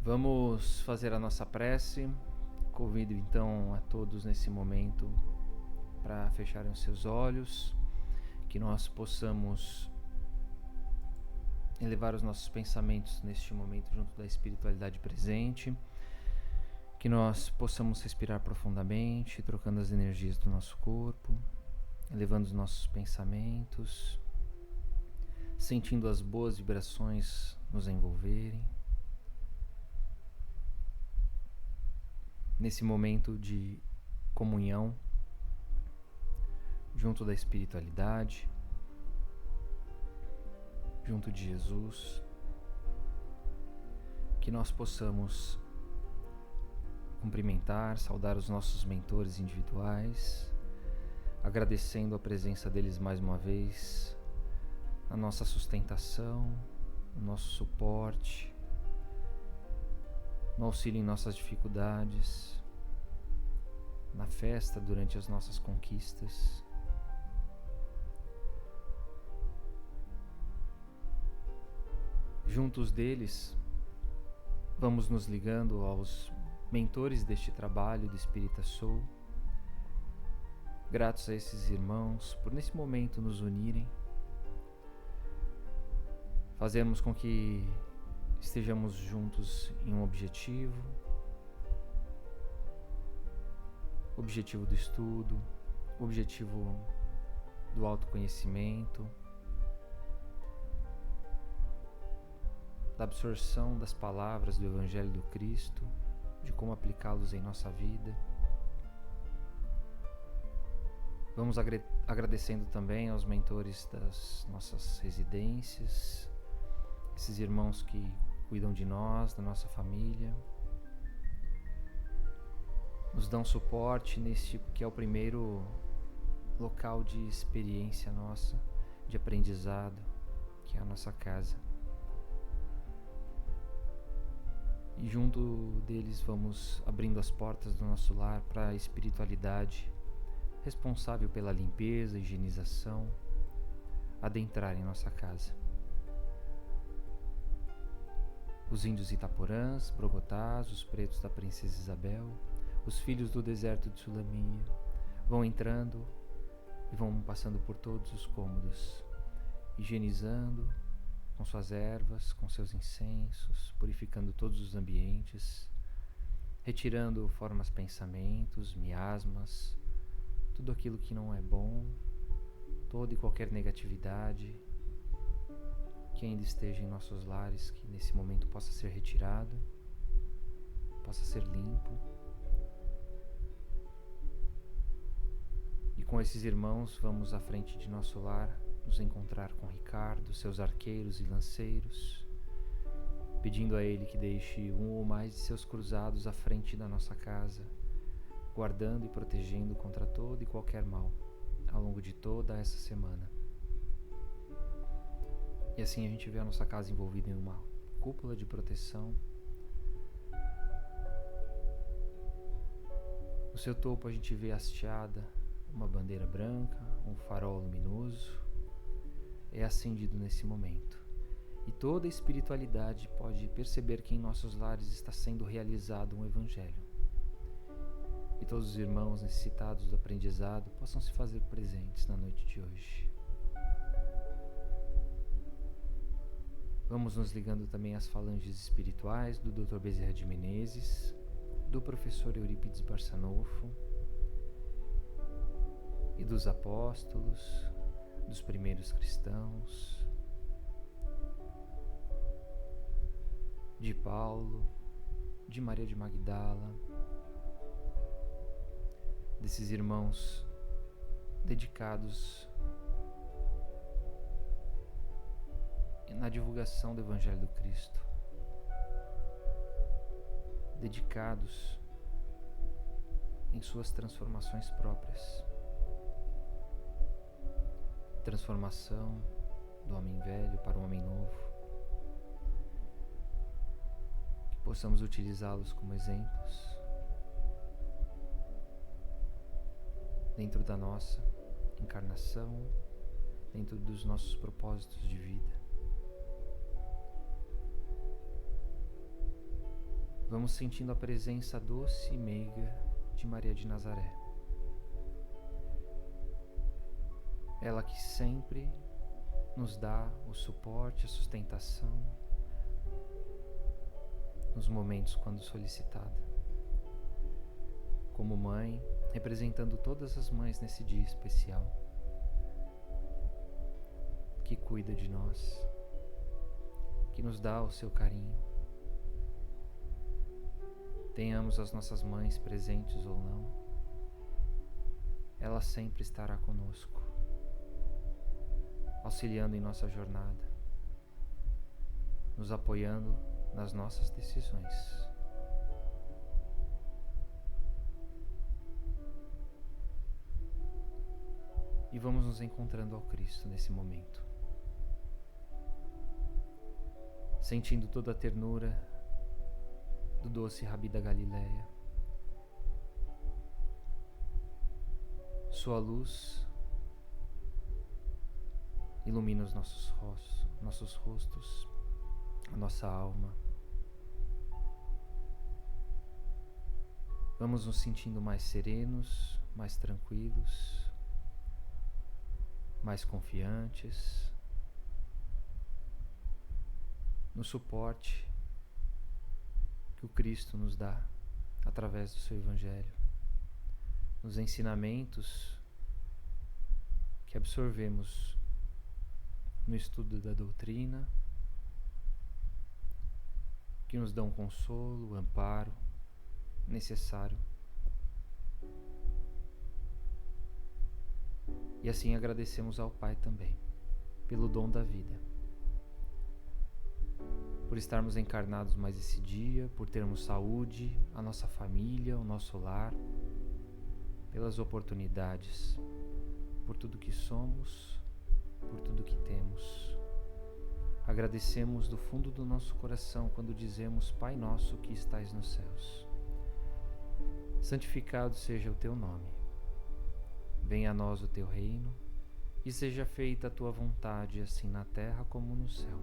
Vamos fazer a nossa prece. Convido então a todos nesse momento para fecharem os seus olhos, que nós possamos elevar os nossos pensamentos neste momento junto da espiritualidade presente, que nós possamos respirar profundamente, trocando as energias do nosso corpo, elevando os nossos pensamentos, sentindo as boas vibrações nos envolverem. Nesse momento de comunhão junto da espiritualidade, junto de Jesus, que nós possamos cumprimentar, saudar os nossos mentores individuais, agradecendo a presença deles mais uma vez, na nossa sustentação, no nosso suporte, no auxílio em nossas dificuldades, na festa durante as nossas conquistas. Juntos deles, vamos nos ligando aos mentores deste trabalho do Espírita Soul, gratos a esses irmãos por nesse momento nos unirem, fazermos com que estejamos juntos em um objetivo do estudo, objetivo do autoconhecimento, da absorção das palavras do Evangelho do Cristo, de como aplicá-los em nossa vida. Vamos agradecendo também aos mentores das nossas residências, esses irmãos que cuidam de nós, da nossa família, nos dão suporte neste que é o primeiro local de experiência nossa, de aprendizado, que é a nossa casa. E junto deles vamos abrindo as portas do nosso lar para a espiritualidade responsável pela limpeza e higienização adentrar em nossa casa. Os índios Itaporãs, Brogotás, os pretos da Princesa Isabel, os filhos do deserto de Sulamia vão entrando e vão passando por todos os cômodos, higienizando com suas ervas, com seus incensos, purificando todos os ambientes, retirando formas, pensamentos, miasmas, tudo aquilo que não é bom, toda e qualquer negatividade que ainda esteja em nossos lares, que nesse momento possa ser retirado, possa ser limpo. E com esses irmãos vamos à frente de nosso lar, nos encontrar com Ricardo, seus arqueiros e lanceiros, pedindo a ele que deixe um ou mais de seus cruzados à frente da nossa casa, guardando e protegendo contra todo e qualquer mal, ao longo de toda essa semana. E assim a gente vê a nossa casa envolvida em uma cúpula de proteção. No seu topo a gente vê hasteada uma bandeira branca, um farol luminoso, é acendido nesse momento. E toda a espiritualidade pode perceber que em nossos lares está sendo realizado um evangelho. E todos os irmãos necessitados do aprendizado possam se fazer presentes na noite de hoje. Vamos nos ligando também às falanges espirituais do Dr. Bezerra de Menezes, do professor Eurípides Barçanufo e dos apóstolos, dos primeiros cristãos, de Paulo, de Maria de Magdala, desses irmãos dedicados na divulgação do Evangelho do Cristo, dedicados em suas transformações próprias, transformação do homem velho para o homem novo, que possamos utilizá-los como exemplos dentro da nossa encarnação, dentro dos nossos propósitos de vida. Vamos sentindo a presença doce e meiga de Maria de Nazaré. Ela que sempre nos dá o suporte, a sustentação nos momentos quando solicitada. Como mãe, representando todas as mães nesse dia especial, que cuida de nós, que nos dá o seu carinho. Tenhamos as nossas mães presentes ou não, ela sempre estará conosco, auxiliando em nossa jornada, nos apoiando nas nossas decisões. E vamos nos encontrando ao Cristo nesse momento, sentindo toda a ternura do doce Rabi da Galileia. Sua luz ilumina os nossos rostos, a nossa alma. Vamos nos sentindo mais serenos, mais tranquilos, mais confiantes no suporte que o Cristo nos dá através do seu Evangelho, nos ensinamentos que absorvemos no estudo da doutrina, que nos dão consolo, amparo necessário. E assim agradecemos ao Pai também pelo dom da vida, por estarmos encarnados mais esse dia, por termos saúde, a nossa família, o nosso lar, pelas oportunidades, por tudo que somos, por tudo que temos. Agradecemos do fundo do nosso coração quando dizemos: Pai nosso que estais nos céus, santificado seja o teu nome. Venha a nós o teu reino e seja feita a tua vontade, assim na terra como no céu.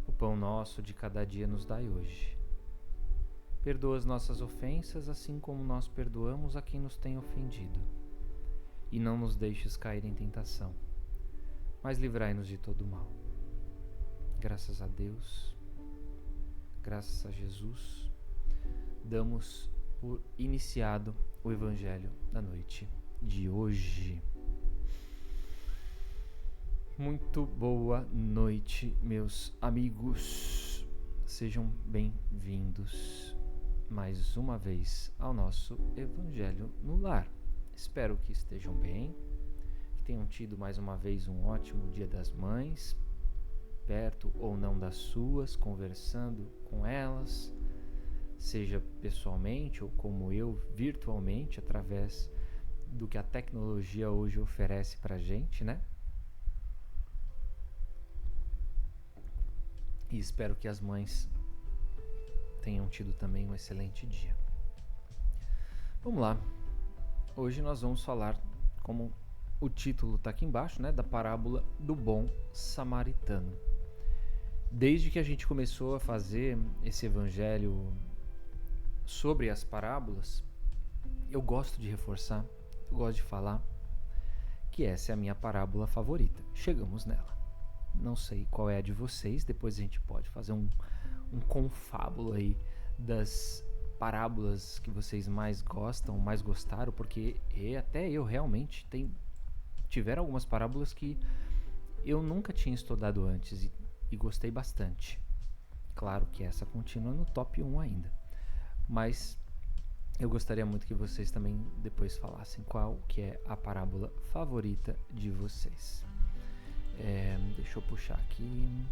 O pão nosso de cada dia nos dai hoje. Perdoa as nossas ofensas, assim como nós perdoamos a quem nos tem ofendido. E não nos deixes cair em tentação, mas livrai-nos de todo o mal. Graças a Deus, graças a Jesus, damos por iniciado o Evangelho da noite de hoje. Muito boa noite, meus amigos. Sejam bem-vindos mais uma vez ao nosso Evangelho no Lar. Espero que estejam bem, que tenham tido mais uma vez um ótimo Dia das Mães, perto ou não das suas, conversando com elas, seja pessoalmente ou como eu, virtualmente, através do que a tecnologia hoje oferece pra gente, né? E espero que as mães tenham tido também um excelente dia. Vamos lá. Hoje nós vamos falar, como o título está aqui embaixo, né, da parábola do bom samaritano. Desde que a gente começou a fazer esse evangelho sobre as parábolas, eu gosto de reforçar, eu gosto de falar que essa é a minha parábola favorita. Chegamos nela. Não sei qual é a de vocês, depois a gente pode fazer um confábulo aí das parábolas que vocês mais gostam, mais gostaram, porque até eu realmente tiveram algumas parábolas que eu nunca tinha estudado antes e gostei bastante. Claro que essa continua no top 1 ainda, mas eu gostaria muito que vocês também depois falassem qual que é a parábola favorita de vocês. Deixa eu puxar aqui.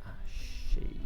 Achei.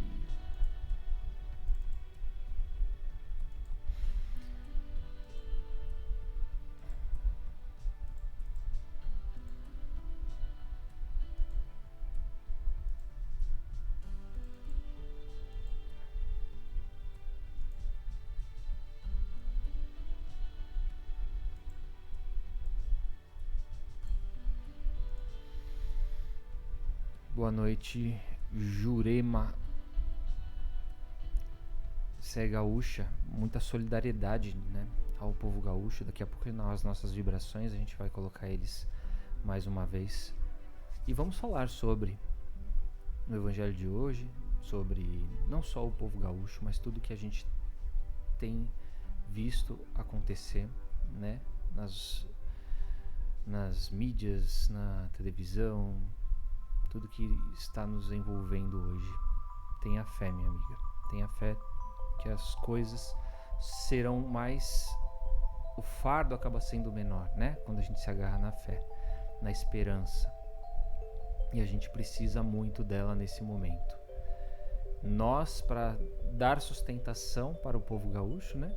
Boa noite, Jurema. Você é gaúcha, muita solidariedade, né, ao povo gaúcho. Daqui a pouco nas nossas vibrações a gente vai colocar eles mais uma vez. E vamos falar sobre no evangelho de hoje, sobre não só o povo gaúcho, mas tudo que a gente tem visto acontecer, né, nas mídias, na televisão, tudo que está nos envolvendo hoje. Tenha fé, minha amiga, tenha fé que as coisas serão mais... O fardo acaba sendo menor, né, quando a gente se agarra na fé, na esperança. E a gente precisa muito dela nesse momento. Nós, para dar sustentação para o povo gaúcho, né?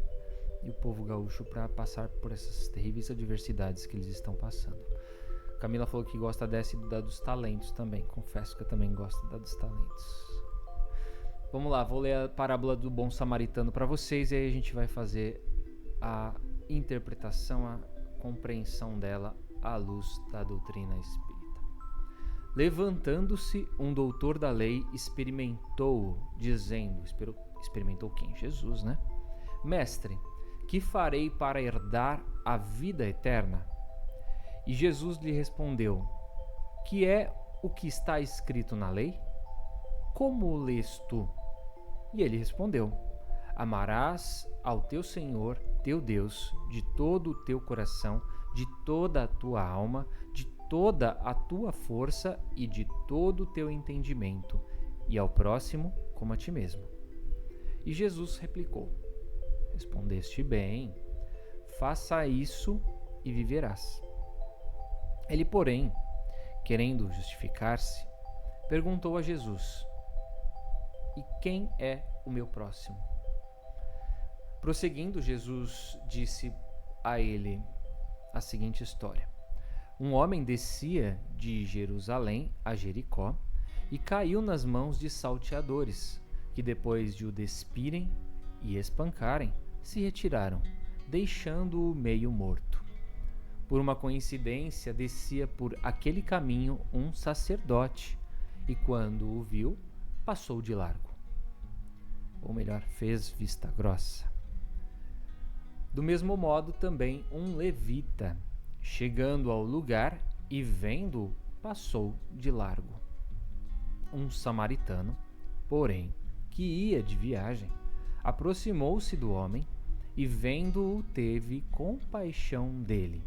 E o povo gaúcho para passar por essas terríveis adversidades que eles estão passando. Camila falou que gosta dessa e da dos talentos também. Confesso que eu também gosto da dos talentos. Vamos lá, vou ler a parábola do bom samaritano para vocês e aí a gente vai fazer a interpretação, a compreensão dela à luz da doutrina espírita. Levantando-se um doutor da lei, experimentou-o, dizendo... Experimentou quem? Jesus, né? Mestre, que farei para herdar a vida eterna? E Jesus lhe respondeu: que é o que está escrito na lei? Como o lês tu? E ele respondeu: amarás ao teu Senhor, teu Deus, de todo o teu coração, de toda a tua alma, de toda a tua força e de todo o teu entendimento, e ao próximo como a ti mesmo. E Jesus replicou: respondeste bem, faça isso e viverás. Ele, porém, querendo justificar-se, perguntou a Jesus: e quem é o meu próximo? Prosseguindo, Jesus disse a ele a seguinte história. Um homem descia de Jerusalém a Jericó e caiu nas mãos de salteadores, que depois de o despirem e espancarem, se retiraram, deixando-o meio morto. Por uma coincidência, descia por aquele caminho um sacerdote, e quando o viu, passou de largo. Ou melhor, fez vista grossa. Do mesmo modo, também um levita, chegando ao lugar e vendo-o, passou de largo. Um samaritano, porém, que ia de viagem, aproximou-se do homem e, vendo-o, teve compaixão dele.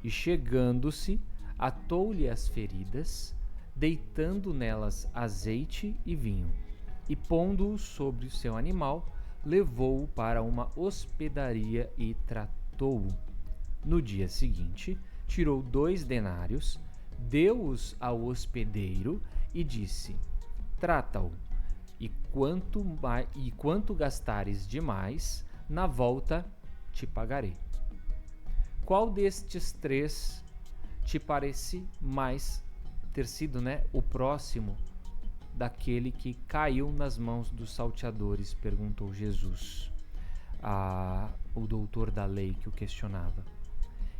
E chegando-se, atou-lhe as feridas, deitando nelas azeite e vinho, e pondo-o sobre o seu animal, levou-o para uma hospedaria e tratou-o. No dia seguinte, tirou 2 denários, deu-os ao hospedeiro e disse: trata-o, e quanto gastares demais, na volta te pagarei. Qual destes 3 te parece mais ter sido, o próximo daquele que caiu nas mãos dos salteadores? Perguntou Jesus o doutor da lei que o questionava.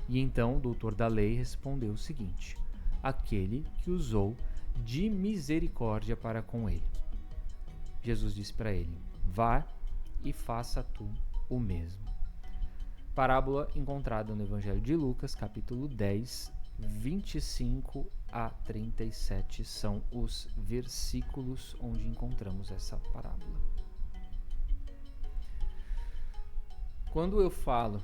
E então o doutor da lei respondeu o seguinte: aquele que usou de misericórdia para com ele. Jesus disse para ele: vá e faça tu o mesmo. Parábola encontrada no Evangelho de Lucas, capítulo 10, 25 a 37 são os versículos onde encontramos essa parábola. Quando eu falo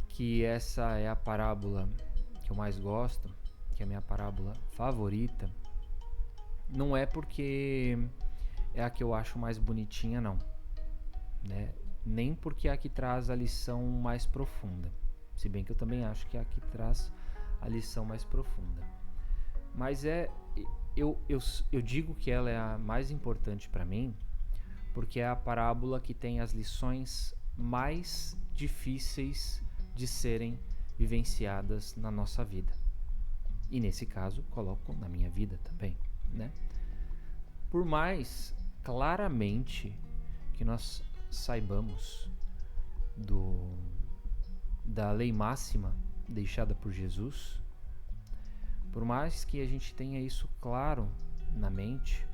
que essa é a parábola que eu mais gosto, que é a minha parábola favorita, não é porque é a que eu acho mais bonitinha, não, nem porque é a que traz a lição mais profunda, se bem que eu também acho que é a que traz a lição mais profunda. Mas eu digo que ela é a mais importante para mim porque é a parábola que tem as lições mais difíceis de serem vivenciadas na nossa vida. E nesse caso, coloco na minha vida também, Por mais claramente que nós saibamos da lei máxima deixada por Jesus, por mais que a gente tenha isso claro na mente,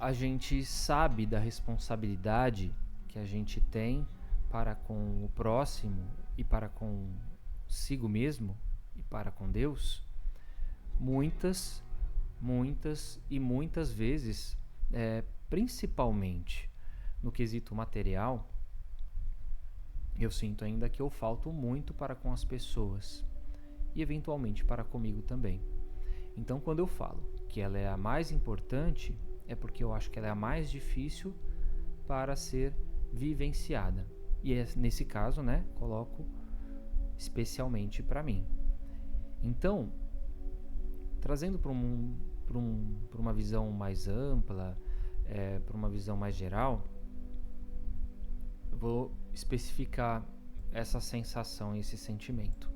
a gente sabe da responsabilidade que a gente tem para com o próximo e para consigo mesmo e para com Deus, muitas e muitas vezes, principalmente no quesito material, eu sinto ainda que eu falto muito para com as pessoas e eventualmente para comigo também. Então, quando eu falo que ela é a mais importante, é porque eu acho que ela é a mais difícil para ser vivenciada. E nesse caso, né, coloco especialmente para mim. Então, trazendo para uma visão mais ampla, para uma visão mais geral, eu vou especificar essa sensação, esse sentimento.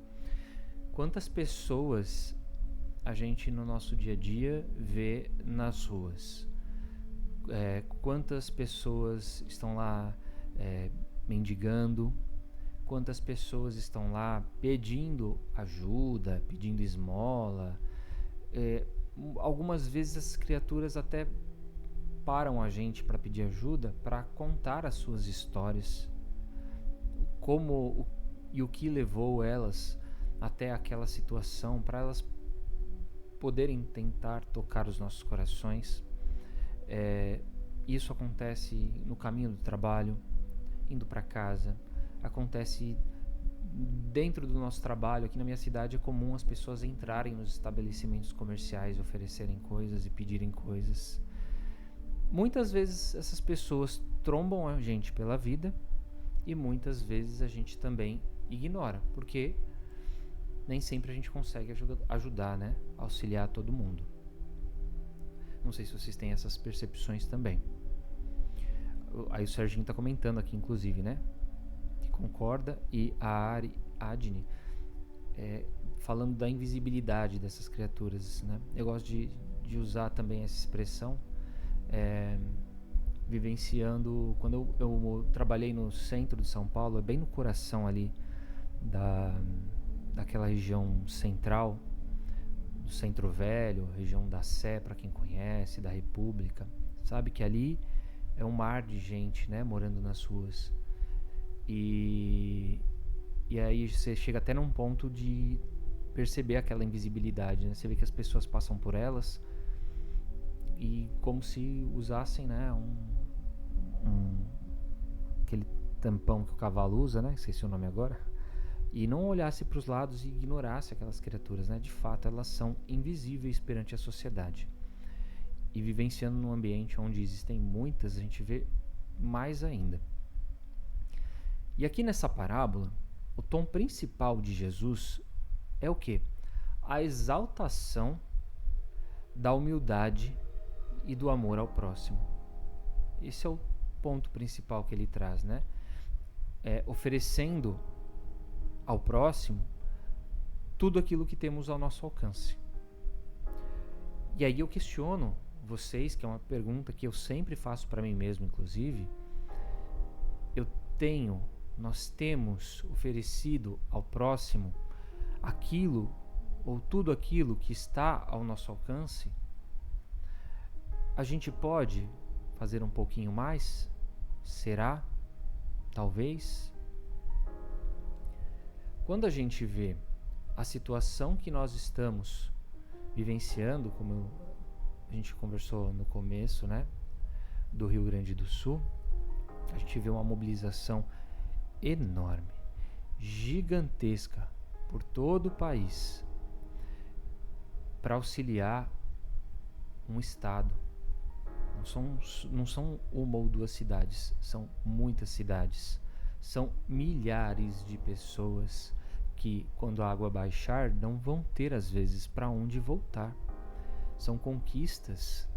Quantas pessoas a gente no nosso dia a dia vê nas ruas? Quantas pessoas estão lá mendigando? Quantas pessoas estão lá pedindo ajuda, pedindo esmola? Algumas vezes as criaturas até param a gente para pedir ajuda, para contar as suas histórias, e o que levou elas até aquela situação, para elas poderem tentar tocar os nossos corações. Isso acontece no caminho do trabalho, indo para casa, acontece dentro do nosso trabalho. Aqui na minha cidade é comum as pessoas entrarem nos estabelecimentos comerciais, oferecerem coisas e pedirem coisas. Muitas vezes essas pessoas trombam a gente pela vida e muitas vezes a gente também ignora, porque nem sempre a gente consegue ajudar, né? Auxiliar todo mundo. Não sei se vocês têm essas percepções também. Aí o Serginho está comentando aqui, inclusive, né? Que concorda. E a Adne falando da invisibilidade dessas criaturas, né? Eu gosto de usar também essa expressão, vivenciando. Quando eu trabalhei no centro de São Paulo, bem no coração ali daquela região central, do Centro Velho, região da Sé, para quem conhece, da República, sabe que ali é um mar de gente, né, morando nas ruas. E aí você chega até num ponto de perceber aquela invisibilidade, né? Você vê que as pessoas passam por elas e como se usassem, né, aquele tampão que o cavalo usa, né? Esqueci o nome agora. E não olhasse para os lados e ignorasse aquelas criaturas, né? De fato, elas são invisíveis perante a sociedade. E vivenciando num ambiente onde existem muitas, a gente vê mais ainda. E aqui nessa parábola, o tom principal de Jesus é o quê? A exaltação da humildade e do amor ao próximo. Esse é o ponto principal que ele traz, né? Oferecendo ao próximo tudo aquilo que temos ao nosso alcance. E aí eu questiono vocês, que é uma pergunta que eu sempre faço para mim mesmo, inclusive. Nós temos oferecido ao próximo aquilo ou tudo aquilo que está ao nosso alcance? A gente pode fazer um pouquinho mais? Será? Talvez? Quando a gente vê a situação que nós estamos vivenciando, como a gente conversou no começo, né, do Rio Grande do Sul, a gente vê uma mobilização enorme, gigantesca, por todo o país, para auxiliar um estado. Não são uma ou duas cidades, são muitas cidades. São milhares de pessoas que, quando a água baixar, não vão ter, às vezes, para onde voltar. São conquistas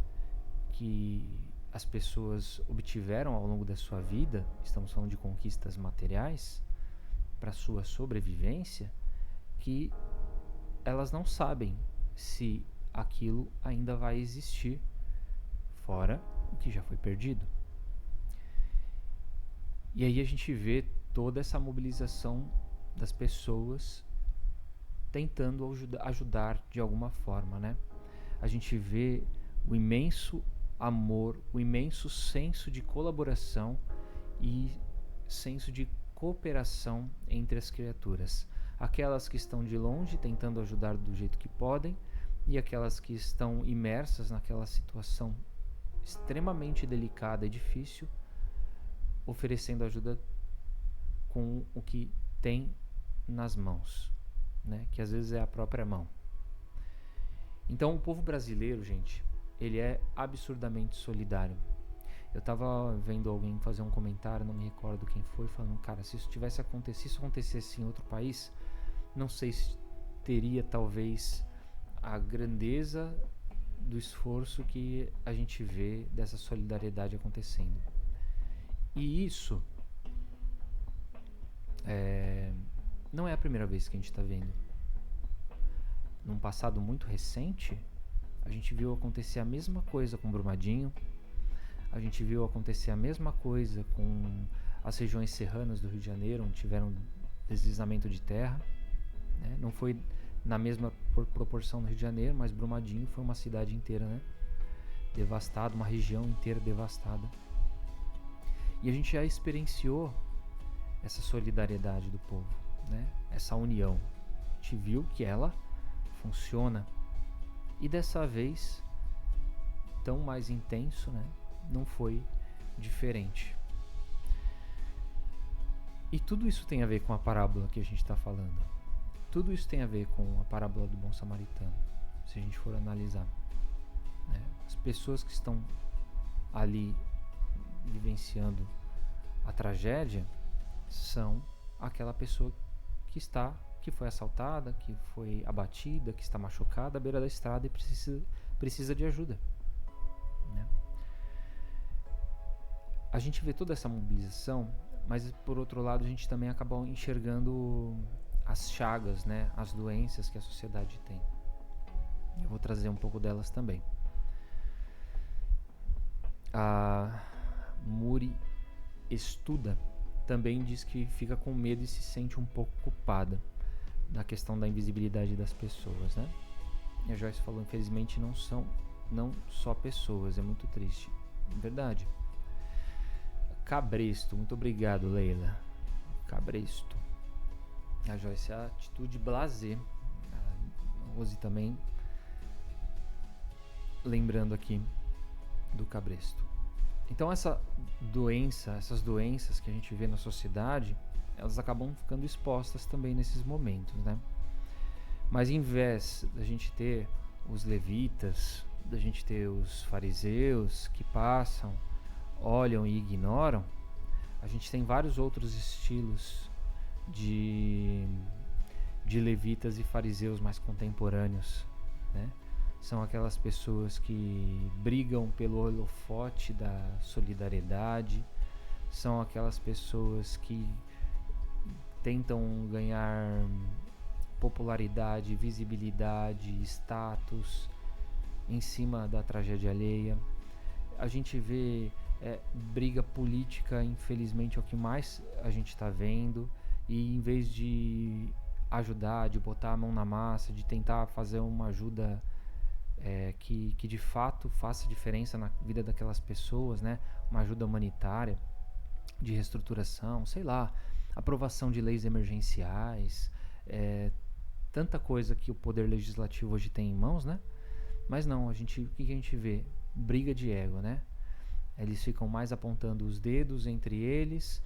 que as pessoas obtiveram ao longo da sua vida. Estamos falando de conquistas materiais para sua sobrevivência, que elas não sabem se aquilo ainda vai existir, fora o que já foi perdido. E aí a gente vê toda essa mobilização das pessoas tentando ajudar de alguma forma, né? A gente vê o imenso amor, o imenso senso de colaboração e senso de cooperação entre as criaturas. Aquelas que estão de longe tentando ajudar do jeito que podem e aquelas que estão imersas naquela situação extremamente delicada e difícil, oferecendo ajuda com o que tem nas mãos, né? Que às vezes é a própria mão. Então o povo brasileiro, gente, ele é absurdamente solidário. Eu tava vendo alguém fazer um comentário, não me recordo quem foi, falando, cara, se isso tivesse acontecido, se isso acontecesse em outro país, não sei se teria talvez a grandeza do esforço que a gente vê dessa solidariedade acontecendo. E isso não é a primeira vez que a gente está vendo. Num passado muito recente, a gente viu acontecer a mesma coisa com Brumadinho, a gente viu acontecer a mesma coisa com as regiões serranas do Rio de Janeiro, onde tiveram deslizamento de terra, né? Não foi na mesma proporção no Rio de Janeiro, mas Brumadinho foi uma cidade inteira, né? Devastada, uma região inteira devastada. E a gente já experienciou essa solidariedade do povo, né? Essa união. A gente viu que ela funciona. E dessa vez, tão mais intenso, né? Não foi diferente. E tudo isso tem a ver com a parábola que a gente está falando. Tudo isso tem a ver com a parábola do bom samaritano, se a gente for analisar, né? As pessoas que estão ali vivenciando a tragédia são aquela pessoa que foi assaltada, que foi abatida, que está machucada à beira da estrada e precisa de ajuda, né? A gente vê toda essa mobilização, mas por outro lado a gente também acaba enxergando as chagas, né, as doenças que a sociedade tem. Eu vou trazer um pouco delas também. A Muri Estuda também diz que fica com medo e se sente um pouco culpada da questão da invisibilidade das pessoas, né? E a Joyce falou, infelizmente não só pessoas, é muito triste. Verdade. Cabresto, muito obrigado, Leila. Cabresto. A Joyce, a atitude blasé. A Rose também lembrando aqui do cabresto. Então essas doenças que a gente vê na sociedade, elas acabam ficando expostas também nesses momentos, né? Mas em vez da gente ter os levitas, da gente ter os fariseus que passam, olham e ignoram, a gente tem vários outros estilos de levitas e fariseus mais contemporâneos, né? São aquelas pessoas que brigam pelo holofote da solidariedade, são aquelas pessoas que tentam ganhar popularidade, visibilidade, status em cima da tragédia alheia. A gente vê briga política, infelizmente é o que mais a gente está vendo, e em vez de ajudar, de botar a mão na massa, de tentar fazer uma ajuda que de fato faça diferença na vida daquelas pessoas, né? Uma ajuda humanitária, de reestruturação, sei lá, aprovação de leis emergenciais, tanta coisa que o poder legislativo hoje tem em mãos, né? Mas não, o que a gente vê? Briga de ego, né? Eles ficam mais apontando os dedos entre eles,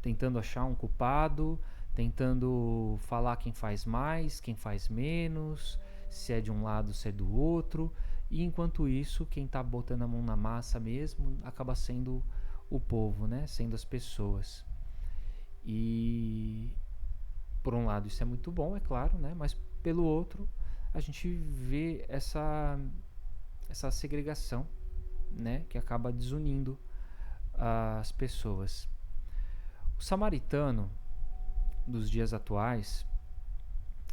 tentando achar um culpado, tentando falar quem faz mais, quem faz menos, se é de um lado, se é do outro. E enquanto isso, quem está botando a mão na massa mesmo acaba sendo o povo, né? Sendo as pessoas. E por um lado isso é muito bom, é claro, né? Mas pelo outro a gente vê essa segregação, né? Que acaba desunindo as pessoas. O samaritano dos dias atuais,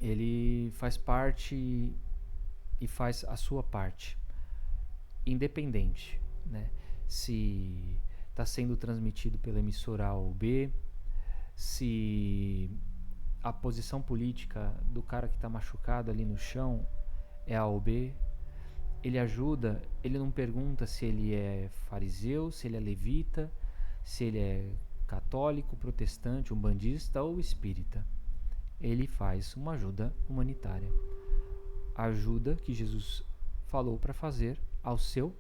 ele faz parte e faz a sua parte, independente, né? Se está sendo transmitido pela emissora A ou B, se a posição política do cara que está machucado ali no chão é A ou B, ele ajuda, ele não pergunta se ele é fariseu, se ele é levita, se ele é católico, protestante, umbandista ou espírita. Ele faz uma ajuda humanitária. A ajuda que Jesus falou para fazer ao seu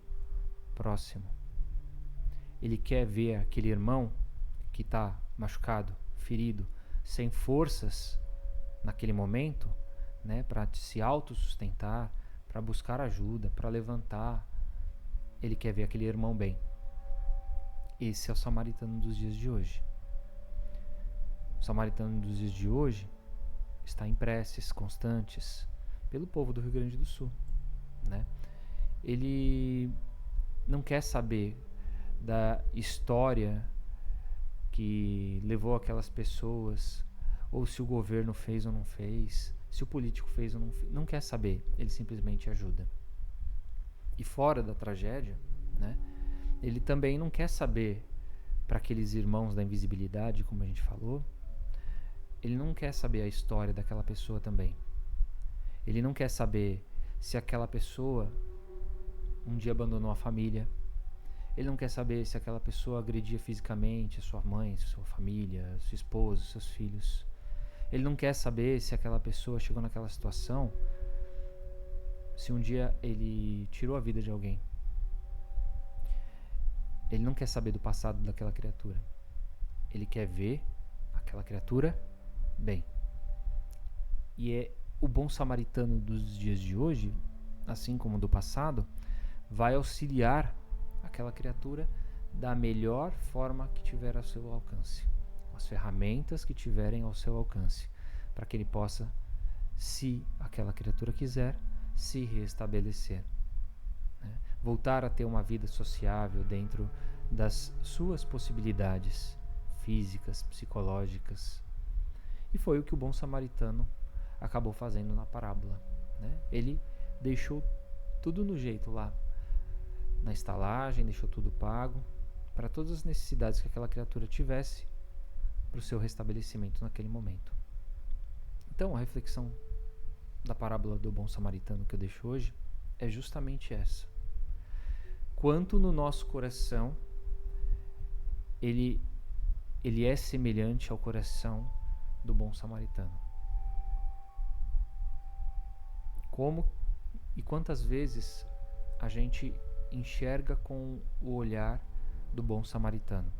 próximo. Ele quer ver aquele irmão que está machucado, ferido, sem forças naquele momento, né, para se autossustentar, para buscar ajuda, para levantar. Ele quer ver aquele irmão bem. Esse é o samaritano dos dias de hoje. O samaritano dos dias de hoje está em preces constantes pelo povo do Rio Grande do Sul, né? Ele não quer saber da história que levou aquelas pessoas, ou se o governo fez ou não fez, se o político fez ou não fez. Não quer saber, ele simplesmente ajuda. E fora da tragédia, né, ele também não quer saber, para aqueles irmãos da invisibilidade, como a gente falou, ele não quer saber a história daquela pessoa também. Ele não quer saber se aquela pessoa um dia abandonou a família. Ele não quer saber se aquela pessoa agredia fisicamente a sua mãe, sua família, sua esposa, seus filhos. Ele não quer saber se aquela pessoa chegou naquela situação, se um dia ele tirou a vida de alguém. Ele não quer saber do passado daquela criatura. Ele quer ver aquela criatura bem. E é o bom samaritano dos dias de hoje, assim como do passado, vai auxiliar aquela criatura da melhor forma que tiver ao seu alcance, com as ferramentas que tiverem ao seu alcance, para que ele possa, se aquela criatura quiser, se restabelecer, né? Voltar a ter uma vida sociável dentro das suas possibilidades físicas, psicológicas. E foi o que o bom samaritano acabou fazendo na parábola, né? Ele deixou tudo no jeito lá, na estalagem, deixou tudo pago, para todas as necessidades que aquela criatura tivesse, para o seu restabelecimento naquele momento. Então, a reflexão da parábola do bom samaritano que eu deixo hoje é justamente essa. Quanto no nosso coração ele é semelhante ao coração do bom samaritano. Como e quantas vezes a gente enxerga com o olhar do bom samaritano.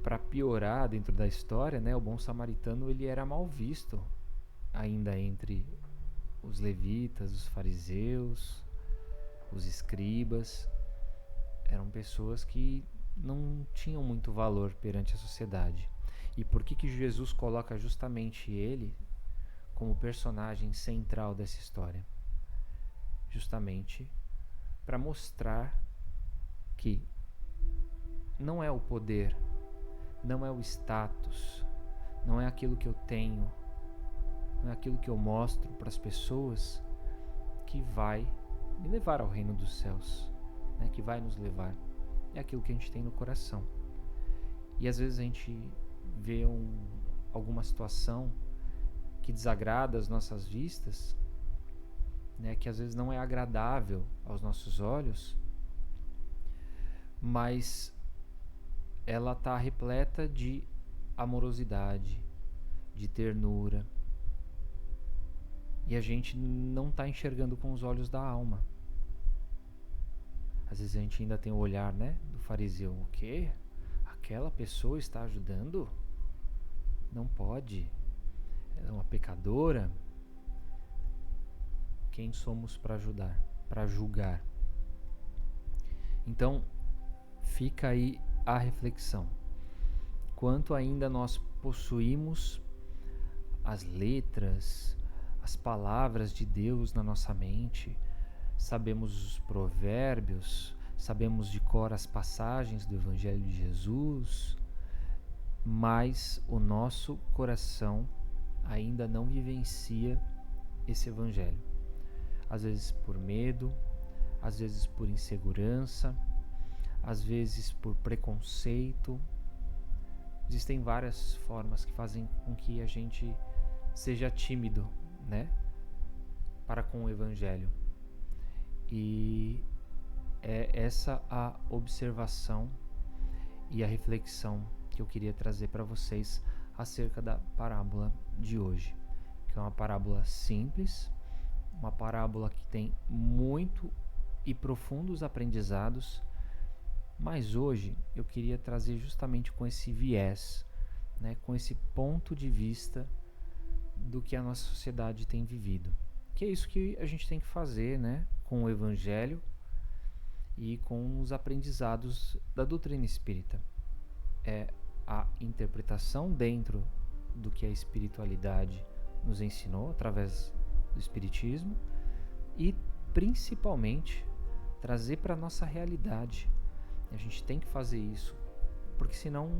Para piorar dentro da história, né, o bom samaritano ele era mal visto ainda entre os levitas, os fariseus, os escribas. Eram pessoas que não tinham muito valor perante a sociedade. E por que Jesus coloca justamente ele como personagem central dessa história? Justamente para mostrar que não é o poder, não é o status, não é aquilo que eu tenho, não é aquilo que eu mostro para as pessoas que vai me levar ao reino dos céus, né? Que vai nos levar. É aquilo que a gente tem no coração. E às vezes a gente vê alguma situação que desagrada as nossas vistas, né, que às vezes não é agradável aos nossos olhos, mas ela está repleta de amorosidade, de ternura, e a gente não está enxergando com os olhos da alma. Às vezes a gente ainda tem o olhar, né, do fariseu. O quê? Aquela pessoa está ajudando? Não pode. Ela é uma pecadora. Quem somos para ajudar, para julgar? Então, fica aí a reflexão. Quanto ainda nós possuímos as letras, as palavras de Deus na nossa mente, sabemos os provérbios, sabemos de cor as passagens do Evangelho de Jesus, mas o nosso coração ainda não vivencia esse Evangelho. Às vezes por medo, às vezes por insegurança, às vezes por preconceito. Existem várias formas que fazem com que a gente seja tímido, né? para com o Evangelho. E é essa a observação e a reflexão que eu queria trazer para vocês acerca da parábola de hoje, que é uma parábola simples, uma parábola que tem muito e profundos aprendizados, mas hoje eu queria trazer justamente com esse viés, né, com esse ponto de vista do que a nossa sociedade tem vivido. Que é isso que a gente tem que fazer, né, com o Evangelho e com os aprendizados da doutrina espírita. É a interpretação dentro do que a espiritualidade nos ensinou através do Espiritismo e principalmente trazer para a nossa realidade. A gente tem que fazer isso, porque senão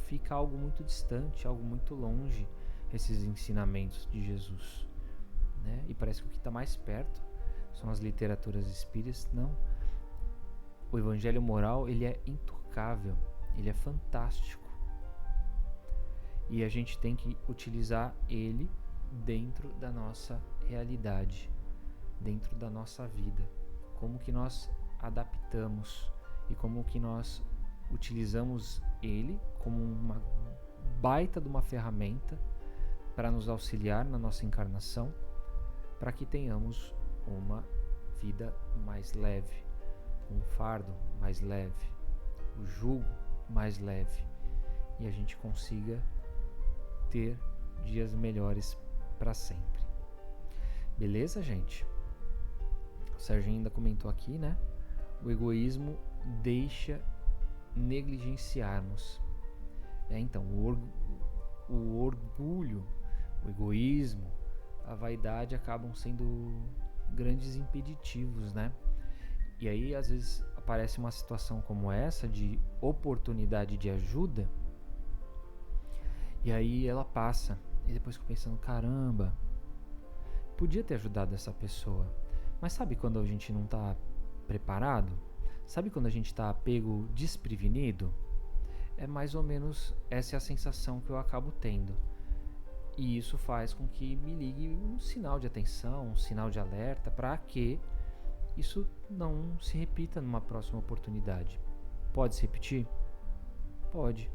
fica algo muito distante, algo muito longe, esses ensinamentos de Jesus, né? E parece que o que está mais perto são as literaturas espíritas. Não. O Evangelho moral, ele é intocável, ele é fantástico. E a gente tem que utilizar ele dentro da nossa realidade, dentro da nossa vida. Como que nós adaptamos e como que nós utilizamos ele como uma baita de uma ferramenta para nos auxiliar na nossa encarnação, para que tenhamos uma vida mais leve, um fardo mais leve, o jugo mais leve, e a gente consiga ter dias melhores para sempre. Beleza, gente? O Serginho ainda comentou aqui, né? O egoísmo deixa negligenciarmos. Então, o orgulho, o egoísmo, a vaidade acabam sendo grandes impeditivos, né? E aí, às vezes, aparece uma situação como essa de oportunidade de ajuda, e aí ela passa, e depois fico pensando, caramba, podia ter ajudado essa pessoa. Mas sabe quando a gente não está preparado? Sabe quando a gente está pego desprevenido? É mais ou menos essa é a sensação que eu acabo tendo. E isso faz com que me ligue um sinal de atenção, um sinal de alerta, para que isso não se repita numa próxima oportunidade. Pode se repetir? Pode.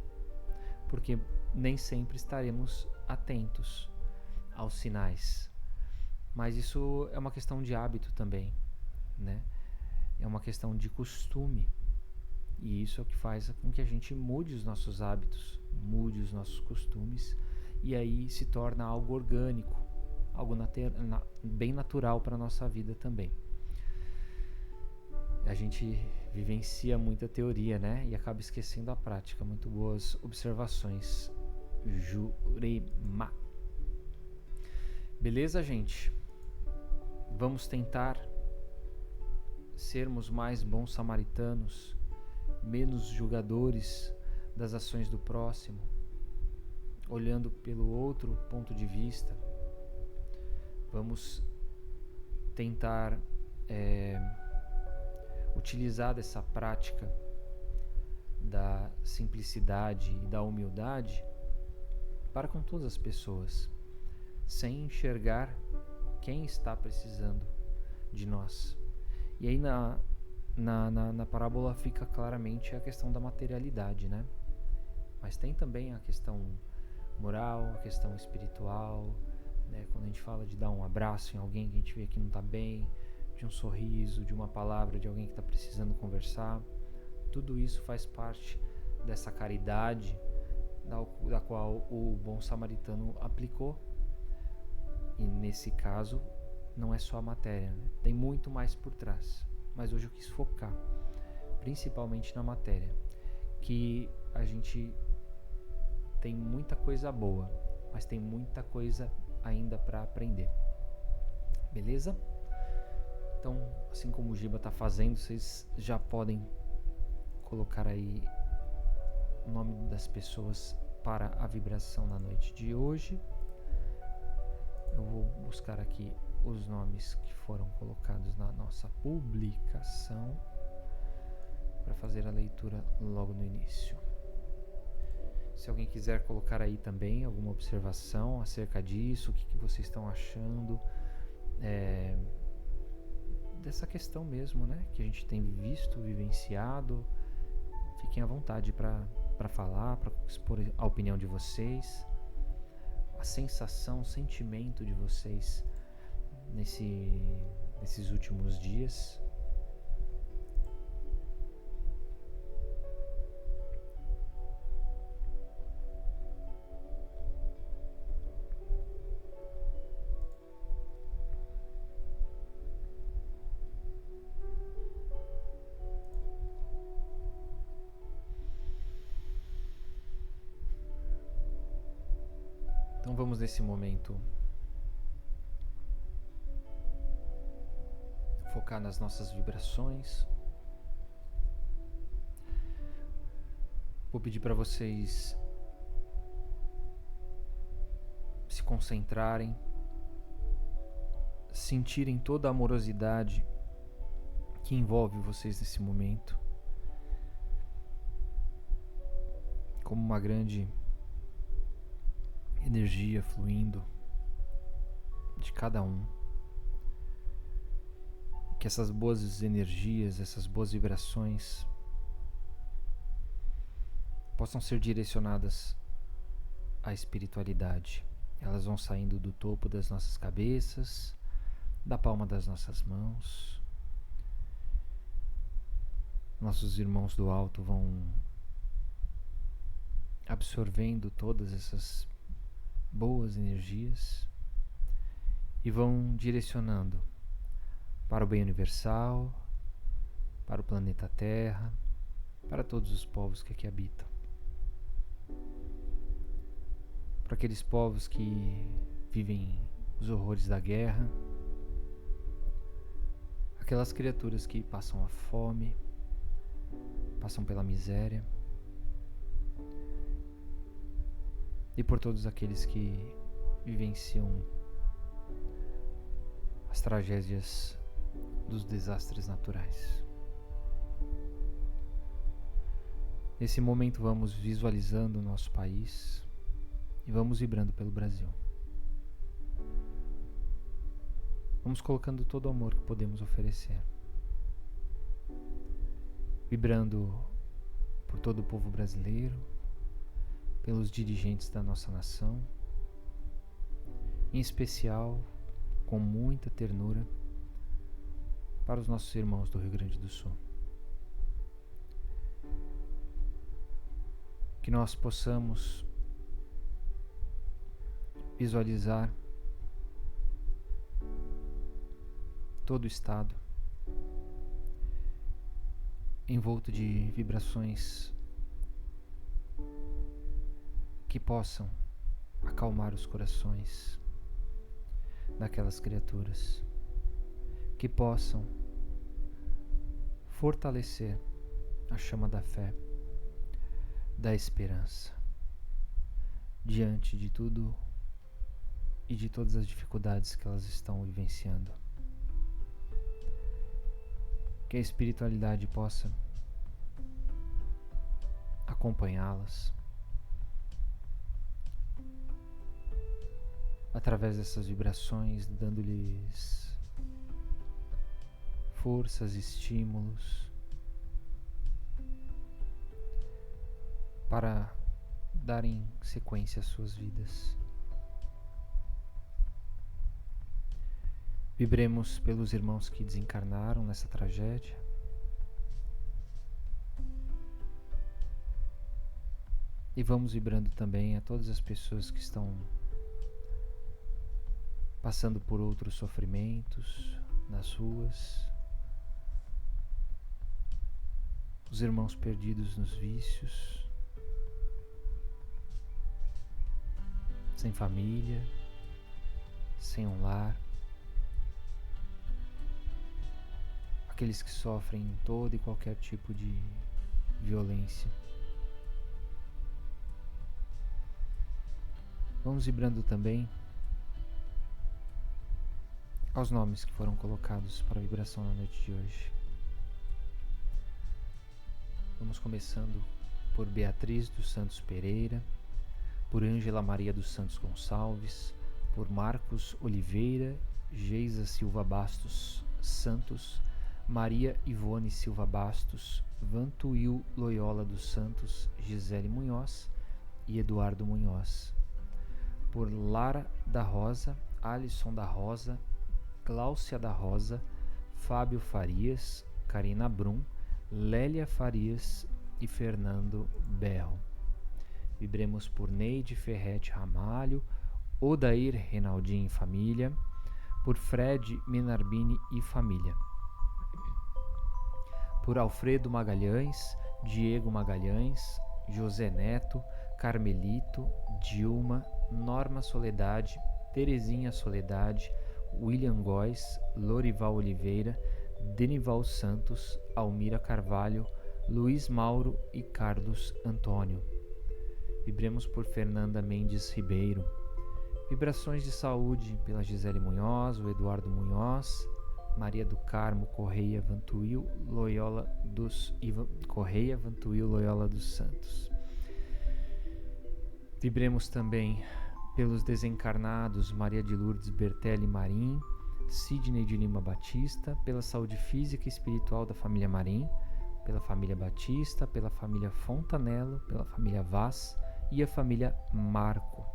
Porque nem sempre estaremos atentos aos sinais. Mas isso é uma questão de hábito também, né? É uma questão de costume. E isso é o que faz com que a gente mude os nossos hábitos, mude os nossos costumes, e aí se torna algo orgânico, algo bem natural para a nossa vida também. A gente vivencia muita teoria, né? E acaba esquecendo a prática. Muito boas observações, Jurema. Beleza, gente? Vamos tentar sermos mais bons samaritanos, menos julgadores das ações do próximo, olhando pelo outro ponto de vista. Vamos tentar utilizar dessa prática da simplicidade e da humildade para com todas as pessoas, sem enxergar quem está precisando de nós. E aí na parábola fica claramente a questão da materialidade, né? Mas tem também a questão moral, a questão espiritual, né? Quando a gente fala de dar um abraço em alguém que a gente vê que não está bem, de um sorriso, de uma palavra de alguém que está precisando conversar, tudo isso faz parte dessa caridade da qual o bom samaritano aplicou. E nesse caso não é só a matéria, né? Tem muito mais por trás, mas hoje eu quis focar principalmente na matéria, que a gente tem muita coisa boa, mas tem muita coisa ainda para aprender. Beleza? Então, assim como o Giba está fazendo, vocês já podem colocar aí o nome das pessoas para a vibração na noite de hoje. Eu vou buscar aqui os nomes que foram colocados na nossa publicação para fazer a leitura logo no início. Se alguém quiser colocar aí também alguma observação acerca disso, o que vocês estão achando, dessa questão mesmo, né? Que a gente tem visto, vivenciado. Fiquem à vontade para falar, para expor a opinião de vocês, a sensação, o sentimento de vocês nesses últimos dias. Então vamos nesse momento focar nas nossas vibrações. Vou pedir para vocês se concentrarem, sentirem toda a amorosidade que envolve vocês nesse momento, como uma grande energia fluindo de cada um. Que essas boas energias, essas boas vibrações possam ser direcionadas à espiritualidade. Elas vão saindo do topo das nossas cabeças, da palma das nossas mãos. Nossos irmãos do alto vão absorvendo todas essas boas energias e vão direcionando para o bem universal, para o planeta Terra, para todos os povos que aqui habitam. Para aqueles povos que vivem os horrores da guerra, aquelas criaturas que passam a fome, passam pela miséria, e por todos aqueles que vivenciam as tragédias dos desastres naturais. Nesse momento vamos visualizando o nosso país e vamos vibrando pelo Brasil. Vamos colocando todo o amor que podemos oferecer, vibrando por todo o povo brasileiro, pelos dirigentes da nossa nação, em especial, com muita ternura, para os nossos irmãos do Rio Grande do Sul. Que nós possamos visualizar todo o estado envolto de vibrações que possam acalmar os corações daquelas criaturas, que possam fortalecer a chama da fé, da esperança, diante de tudo e de todas as dificuldades que elas estão vivenciando. Que a espiritualidade possa acompanhá-las através dessas vibrações, dando-lhes forças, estímulos para darem sequência às suas vidas. Vibremos pelos irmãos que desencarnaram nessa tragédia. E vamos vibrando também a todas as pessoas que estão passando por outros sofrimentos nas ruas, os irmãos perdidos nos vícios, sem família, sem um lar, aqueles que sofrem todo e qualquer tipo de violência. Vamos vibrando também aos nomes que foram colocados para a vibração na noite de hoje. Vamos começando por Beatriz dos Santos Pereira, por Ângela Maria dos Santos Gonçalves, por Marcos Oliveira Geisa Silva Bastos Santos, Maria Ivone Silva Bastos, Vantuil Loyola dos Santos, Gisele Munhoz e Eduardo Munhoz. Por Lara da Rosa, Alisson da Rosa, Gláucia da Rosa, Fábio Farias, Karina Brum, Lélia Farias e Fernando Berro. Vibremos por Neide Ferretti Ramalho, Odair Renaldinho e família, por Fred Menarbini e família, por Alfredo Magalhães, Diego Magalhães, José Neto, Carmelito, Dilma, Norma Soledade, Terezinha Soledade, William Góes, Lorival Oliveira, Denival Santos, Almira Carvalho, Luiz Mauro e Carlos Antônio. Vibremos por Fernanda Mendes Ribeiro. Vibrações de saúde pela Gisele Munhoz, o Eduardo Munhoz, Maria do Carmo Correia Vantuil Loyola dos Santos. Vibremos também pelos desencarnados Maria de Lourdes Bertelli Marim, Sidney de Lima Batista, pela saúde física e espiritual da família Marim, pela família Batista, pela família Fontanello, pela família Vaz e a família Marco,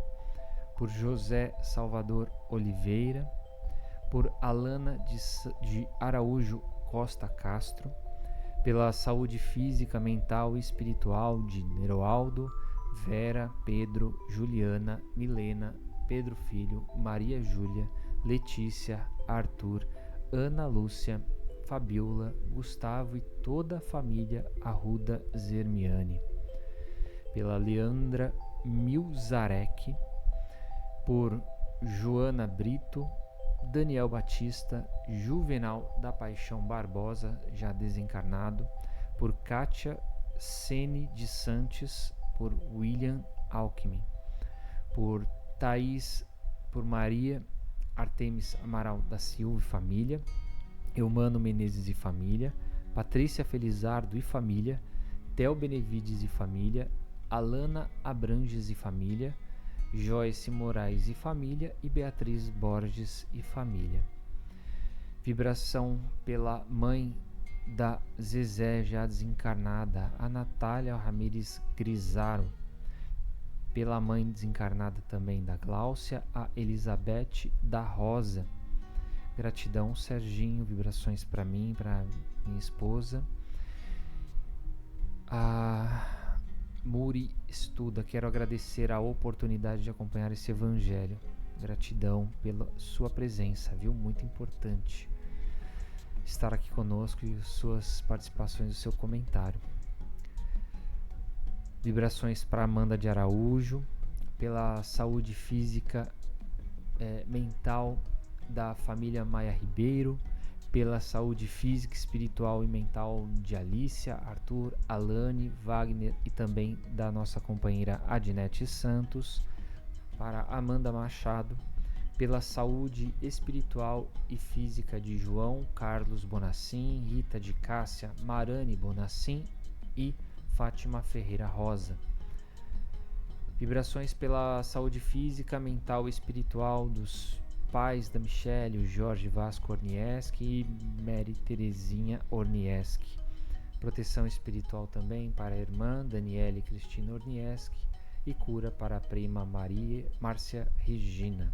por José Salvador Oliveira, por Alana de Araújo Costa Castro, pela saúde física, mental e espiritual de Neroaldo, Vera, Pedro, Juliana, Milena, Pedro Filho, Maria Júlia, Letícia, Arthur, Ana Lúcia, Fabiola, Gustavo e toda a família Arruda Zermiani, pela Leandra Milzarek, por Joana Brito, Daniel Batista, Juvenal da Paixão Barbosa, já desencarnado, por Kátia Sene de Santos, por William Alckmin, por Thaís, por Maria Artemis Amaral da Silva e família, Eumano Menezes e família, Patrícia Felizardo e família, Theo Benevides e família, Alana Abranges e família, Joyce Moraes e família e Beatriz Borges e família. Vibração pela mãe da Zezé já desencarnada, a Natália Ramires Grisaro, pela mãe desencarnada também da Gláucia, a Elizabeth da Rosa. Gratidão, Serginho, vibrações para mim, para minha esposa. A Muri Estuda, quero agradecer a oportunidade de acompanhar esse evangelho. Gratidão pela sua presença, viu? Muito importante estar aqui conosco e suas participações, o seu comentário. Vibrações para Amanda de Araújo, pela saúde física, mental da família Maia Ribeiro, pela saúde física, espiritual e mental de Alícia, Arthur, Alane, Wagner e também da nossa companheira Adnete Santos, para Amanda Machado, pela saúde espiritual e física de João Carlos Bonassim, Rita de Cássia, Marane Bonassim e Fátima Ferreira Rosa. Vibrações pela saúde física, mental e espiritual dos pais da Michele, o Jorge Vasco Ornieski e Mary Terezinha Ornieski. Proteção espiritual também para a irmã Daniele Cristina Ornieski e cura para a prima Márcia Regina.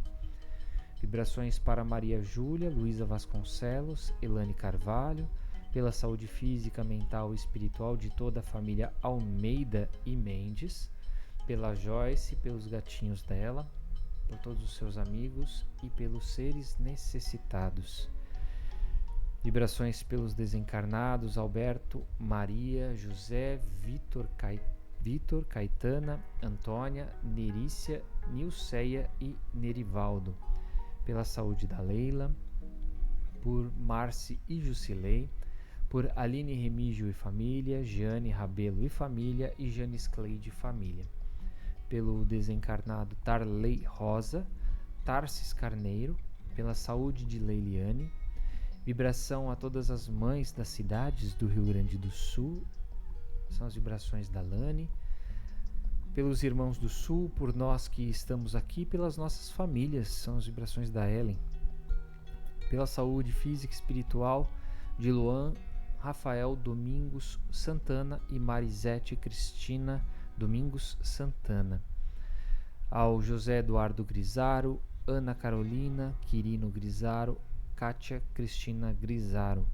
Vibrações para Maria Júlia, Luísa Vasconcelos, Elane Carvalho, pela saúde física, mental e espiritual de toda a família Almeida e Mendes, pela Joyce, pelos gatinhos dela, por todos os seus amigos e pelos seres necessitados. Vibrações pelos desencarnados Alberto, Maria, José, Vitor, Caetana, Antônia, Nerícia, Nilceia e Nerivaldo. Pela saúde da Leila, por Marci e Jusilei, por Aline Remígio e família, Jeane Rabelo e família e Janis Cleide e família. Pelo desencarnado Tarley Rosa, Tarsis Carneiro, pela saúde de Leiliane. Vibração a todas as mães das cidades do Rio Grande do Sul, são as vibrações da Lani. Pelos irmãos do Sul, por nós que estamos aqui, pelas nossas famílias, são as vibrações da Ellen. pela saúde física e espiritual de Luan Rafael Domingos Santana e Marisete Cristina Domingos Santana. Ao José Eduardo Grisaro, Ana Carolina Quirino Grisaro, Kátia Cristina Grisaro.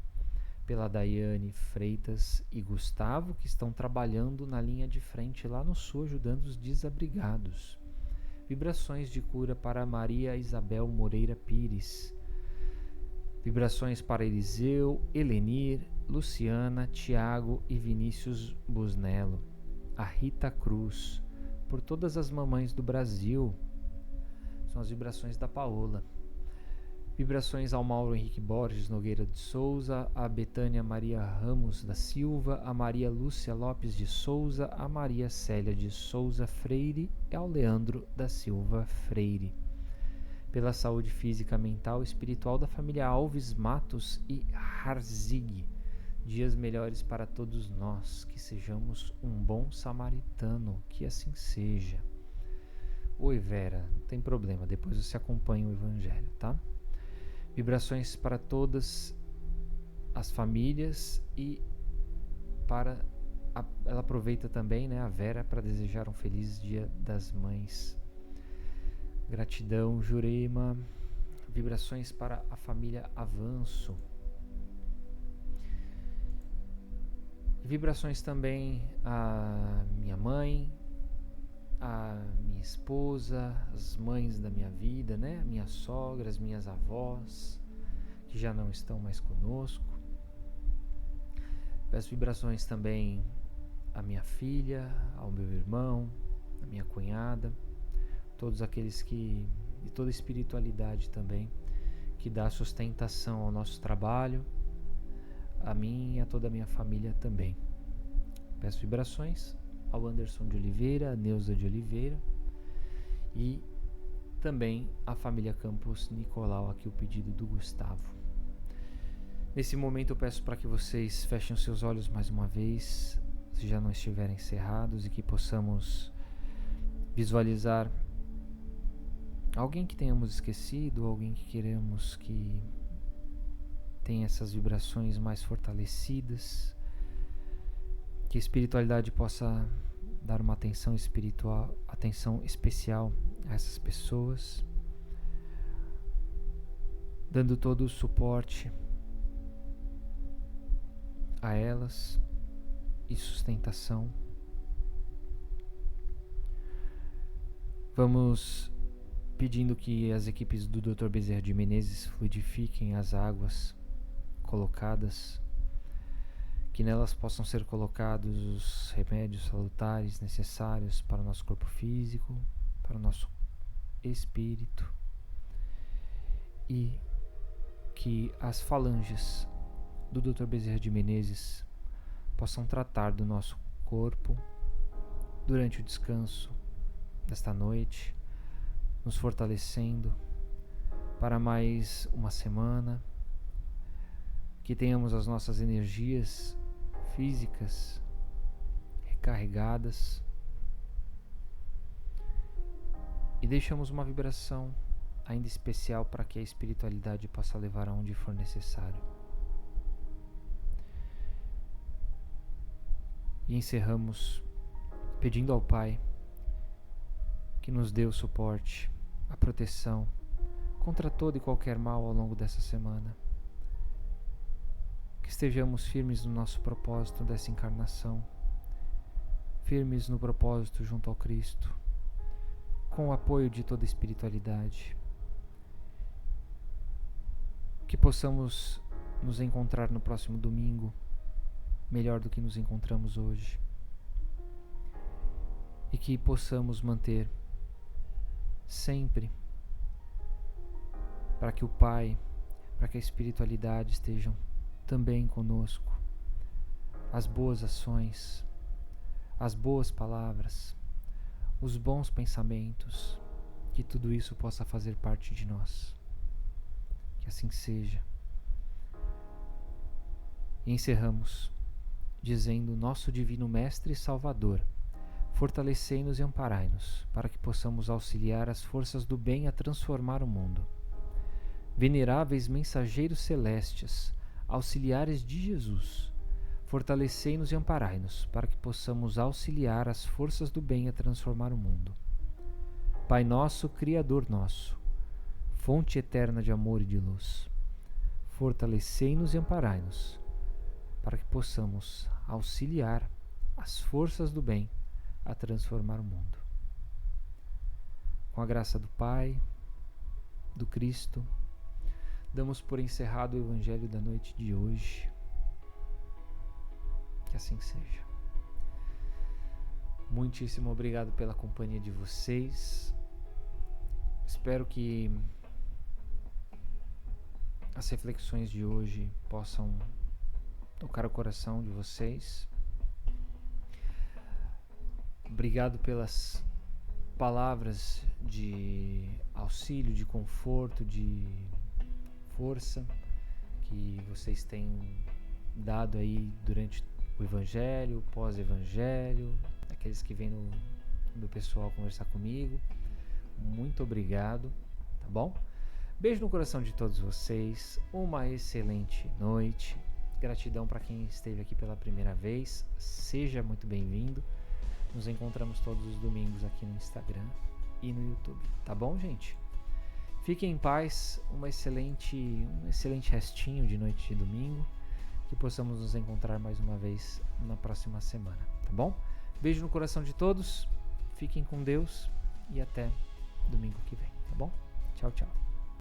Pela Daiane Freitas e Gustavo, que estão trabalhando na linha de frente lá no sul, ajudando os desabrigados. Vibrações de cura para Maria Isabel Moreira Pires. Vibrações para Eliseu, Helenir, Luciana, Tiago e Vinícius Busnello. A Rita Cruz. Por todas as mamães do Brasil. São as vibrações da Paola. Vibrações ao Mauro Henrique Borges Nogueira de Souza, a Betânia Maria Ramos da Silva, a Maria Lúcia Lopes de Souza, a Maria Célia de Souza Freire e ao Leandro da Silva Freire. Pela saúde física, mental e espiritual da família Alves Matos e Harzig. Dias melhores para todos nós, que sejamos um bom samaritano, que assim seja. Oi Vera, não tem problema, depois você acompanha o Evangelho, tá? Vibrações para todas as famílias e ela aproveita também, né, a Vera, para desejar um feliz Dia das Mães. Gratidão, Jurema. Vibrações para a família Avanço. Vibrações também a minha mãe, a minha esposa, as mães da minha vida, né? Minha sogra, as minhas avós, que já não estão mais conosco. Peço vibrações também à minha filha, ao meu irmão, à minha cunhada, todos aqueles que, de toda a espiritualidade também, que dá sustentação ao nosso trabalho, a mim e a toda a minha família também. Peço vibrações ao Anderson de Oliveira, a Neuza de Oliveira e também a família Campos Nicolau, aqui o pedido do Gustavo. Nesse momento eu peço para que vocês fechem os seus olhos mais uma vez, se já não estiverem cerrados, e que possamos visualizar alguém que tenhamos esquecido, alguém que queremos que tenha essas vibrações mais fortalecidas, que a espiritualidade possa dar uma atenção espiritual, atenção especial a essas pessoas, dando todo o suporte a elas e sustentação. Vamos pedindo que as equipes do Dr. Bezerra de Menezes fluidifiquem as águas colocadas, que nelas possam ser colocados os remédios salutares necessários para o nosso corpo físico, para o nosso espírito, e que as falanges do Dr. Bezerra de Menezes possam tratar do nosso corpo durante o descanso desta noite, nos fortalecendo para mais uma semana, que tenhamos as nossas energias físicas recarregadas e deixamos uma vibração ainda especial para que a espiritualidade possa levar aonde for necessário. E encerramos pedindo ao Pai que nos dê o suporte, a proteção contra todo e qualquer mal ao longo dessa semana. Que estejamos firmes no nosso propósito dessa encarnação, firmes no propósito junto ao Cristo, com o apoio de toda a espiritualidade. Que possamos nos encontrar no próximo domingo melhor do que nos encontramos hoje, e que possamos manter sempre, para que o Pai, para que a espiritualidade estejam também conosco, as boas ações, as boas palavras, os bons pensamentos, que tudo isso possa fazer parte de nós. Que assim seja. E encerramos dizendo: nosso Divino Mestre e Salvador, fortalecei-nos e amparai-nos, para que possamos auxiliar as forças do bem a transformar o mundo. Veneráveis mensageiros celestes, auxiliares de Jesus, fortalecei-nos e amparai-nos, para que possamos auxiliar as forças do bem a transformar o mundo. Pai nosso, Criador nosso, fonte eterna de amor e de luz, fortalecei-nos e amparai-nos, para que possamos auxiliar as forças do bem a transformar o mundo. Com a graça do Pai, do Cristo, damos por encerrado o Evangelho da noite de hoje. Que assim seja. Muitíssimo obrigado pela companhia de vocês. Espero que as reflexões de hoje possam tocar o coração de vocês. Obrigado pelas palavras de auxílio, de conforto, de força que vocês têm dado aí durante o Evangelho, pós-Evangelho, aqueles que vêm no meu pessoal conversar comigo. Muito obrigado, tá bom? Beijo no coração de todos vocês, uma excelente noite. Gratidão para quem esteve aqui pela primeira vez, seja muito bem-vindo. Nos encontramos todos os domingos aqui no Instagram e no YouTube, tá bom, gente? Fiquem em paz, um excelente restinho de noite de domingo, que possamos nos encontrar mais uma vez na próxima semana, tá bom? Beijo no coração de todos, fiquem com Deus e até domingo que vem, tá bom? Tchau, tchau.